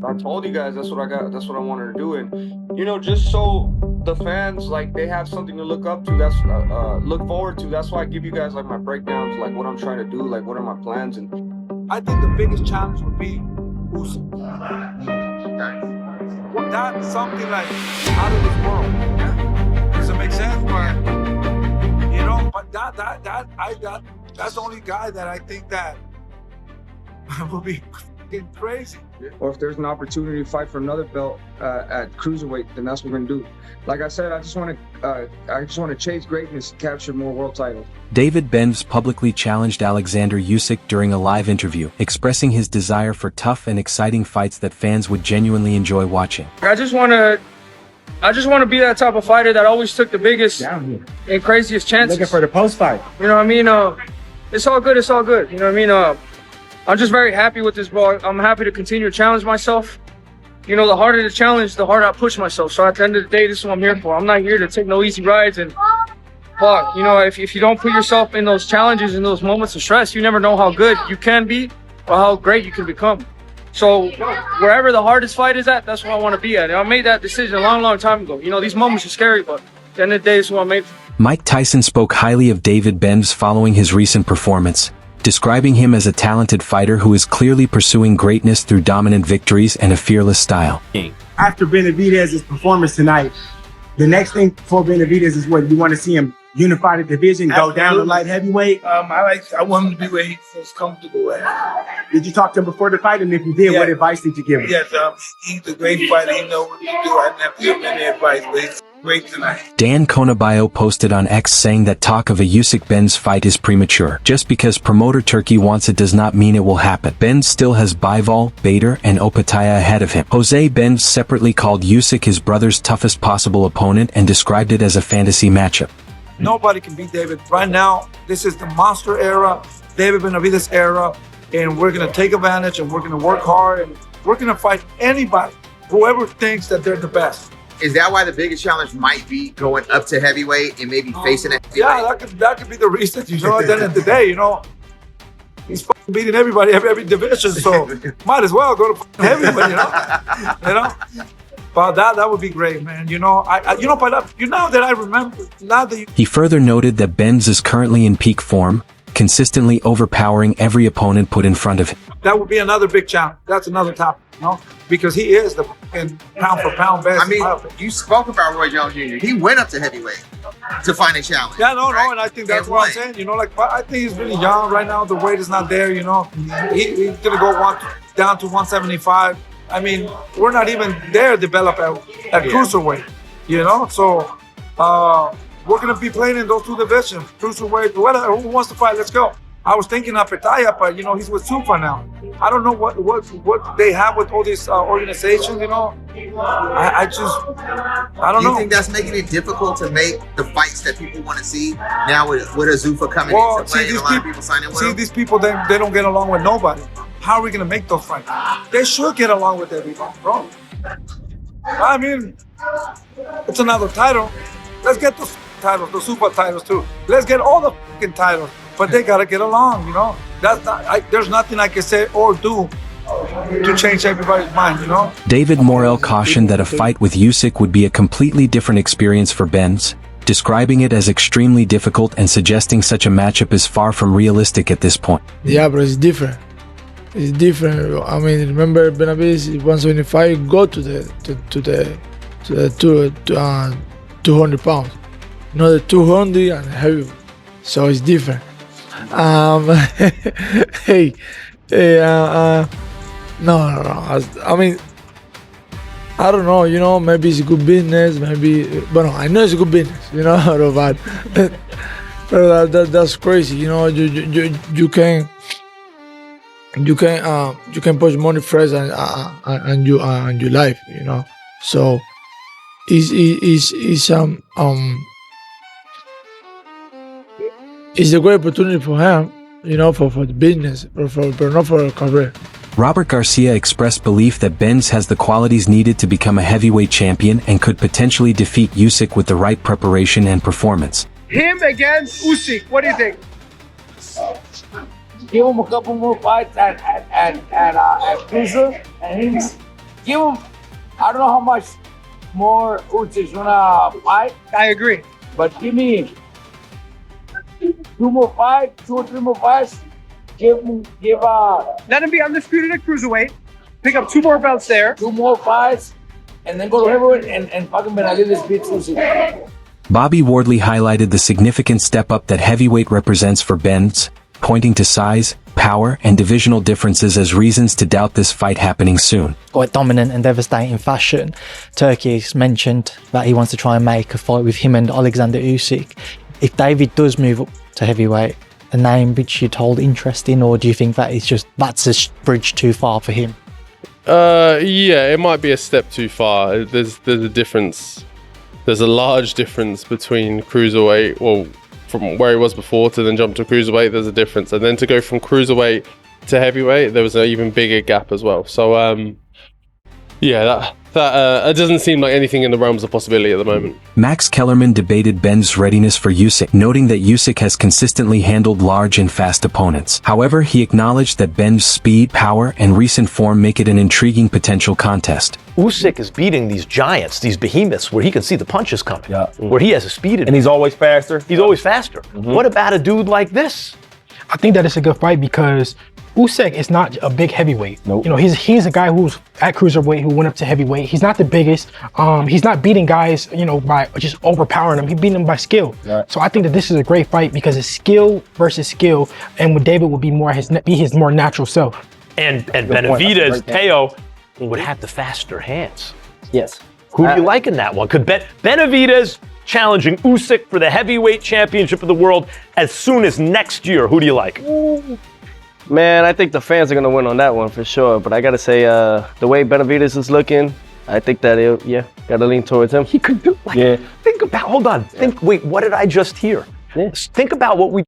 I told you guys that's what I got. That's what I wanted to do, and just so the fans like they have something to look up to. That's look forward to. That's why I give you guys like my breakdowns, like what I'm trying to do, like what are my plans, and I think the biggest challenge would be Usyk. Well, that's something like out of this world. Yeah. Does it make sense? But that's the only guy that I think that will be crazy. Or if there's an opportunity to fight for another belt at cruiserweight, then that's what we're gonna do. Like I said, I just want to chase greatness and capture more world titles. David Benavidez publicly challenged Oleksandr Usyk during a live interview, expressing his desire for tough and exciting fights that fans would genuinely enjoy watching. I just want to be that type of fighter that always took the biggest and craziest chances. Looking for the post fight. You know what I mean? It's all good. It's all good. You know what I mean? I'm just very happy with this, bro. I'm happy to continue to challenge myself. The harder the challenge, the harder I push myself. So at the end of the day, this is what I'm here for. I'm not here to take no easy rides and fuck. If you don't put yourself in those challenges and those moments of stress, you never know how good you can be or how great you can become. So wherever the hardest fight is at, that's where I want to be at. And I made that decision a long, long time ago. These moments are scary, but at the end of the day, this is what I made. Mike Tyson spoke highly of David Benavidez following his recent performance, describing him as a talented fighter who is clearly pursuing greatness through dominant victories and a fearless style. After Benavidez's performance tonight, the next thing for Benavidez is what you want to see him unify the division, go down to light heavyweight. I want him to be where he feels comfortable at. Did you talk to him before the fight? And if you did, what advice did you give him? Yes, he's a great fighter. He knows what to do. I didn't have to give him any advice, but he's great tonight. Dan Conabayo posted on X saying that talk of a Usyk-Benavidez fight is premature. Just because promoter Turkey wants it does not mean it will happen. Benavidez still has Bivol, Bader, and Opetaya ahead of him. Jose Benavidez separately called Usyk his brother's toughest possible opponent and described it as a fantasy matchup. Nobody can beat David. Right now, this is the monster era, David Benavidez era, and we're going to take advantage and we're going to work hard and we're going to fight anybody, whoever thinks that they're the best. Is that why the biggest challenge might be going up to heavyweight and maybe facing it? Yeah, that could be the reason. At the end of the day, he's fucking beating everybody, every division, so might as well go to heavyweight, But that would be great, man. But now that I remember, He further noted that Benavidez is currently in peak form, consistently overpowering every opponent put in front of him. That would be another big challenge. That's another topic, because he is the pound for pound best. I mean, you spoke about Roy Jones Jr. He went up to heavyweight to find a challenge. Yeah, no, and I think that's what I'm saying. I think he's really young right now. The weight is not there. He's gonna go down to 175. I mean, we're not even there developed at cruiserweight, So we're gonna be playing in those two divisions, cruiserweight. Who wants to fight? Let's go. I was thinking Opetaya, but he's with Sufa now. I don't know what they have with all these organizations. I don't know. Do you think that's making it difficult to make the fights that people want to see now with Azufa coming into play and a lot of people signing with him? These people, they don't get along with nobody. How are we going to make those fights? They should get along with everybody, bro. I mean, it's another title. Let's get those titles, the super titles too. Let's get all the fucking titles, but they got to get along, there's nothing I can say or do to change everybody's mind, David Morrell cautioned that a fight with Usyk would be a completely different experience for Benavidez, describing it as extremely difficult and suggesting such a matchup is far from realistic at this point. Yeah, but it's different. It's different. I mean, remember Benavidez 175 go to the 200 pounds, not the 200 and heavy. So it's different. No. I mean, I don't know. Maybe it's a good business. But no, I know it's a good business. But that's crazy. You can push money first and your life, So it's a great opportunity for him, for the business, but not for a career. Robert Garcia expressed belief that Benavidez has the qualities needed to become a heavyweight champion and could potentially defeat Usyk with the right preparation and performance. Him against Usyk, what do you think? Give him a couple more fights at Cruiser, and give him. I don't know how much more Usyk's gonna fight, I agree. but give me 2 or 3 more fights. Give Let him be undisputed at cruiserweight. Pick up 2 more belts there. 2 more fights, and then go to heavyweight and fucking Benavidez beats Usyk. Bobby Wardley highlighted the significant step up that heavyweight represents for Benz, pointing to size, power, and divisional differences as reasons to doubt this fight happening soon. Quite dominant and devastating fashion. Turkey's mentioned that he wants to try and make a fight with him and Oleksandr Usyk. If David does move up to heavyweight, a name which you'd hold interest in, or do you think that is just that's a bridge too far for him? Yeah, it might be a step too far. There's a difference. There's a large difference between cruiserweight, well, from where he was before to then jump to cruiserweight. There's a difference, and then to go from cruiserweight to heavyweight, there was an even bigger gap as well. So, yeah, that doesn't seem like anything in the realms of possibility at the moment. Max Kellerman debated Ben's readiness for Usyk, noting that Usyk has consistently handled large and fast opponents. However, he acknowledged that Ben's speed, power, and recent form make it an intriguing potential contest. Usyk is beating these giants, these behemoths, where he can see the punches coming, where he has a speed advantage. And he's always faster. He's always faster. What about a dude like this? I think that it's a good fight because Usyk is not a big heavyweight. Nope. You know, he's a guy who's at cruiserweight who went up to heavyweight. He's not the biggest. He's not beating guys, you know, by just overpowering them. He's beating them by skill. Right. So I think that this is a great fight because it's skill versus skill, and with David would be his more natural self. And Benavidez, Teo, would have the faster hands. Yes. Who do you like in that one? Could Benavidez challenging Usyk for the heavyweight championship of the world as soon as next year? Who do you like? Man, I think the fans are going to win on that one for sure. But I got to say, the way Benavidez is looking, I think that, got to lean towards him. He could do, think about, hold on. Wait, what did I just hear? Yeah. Think about what we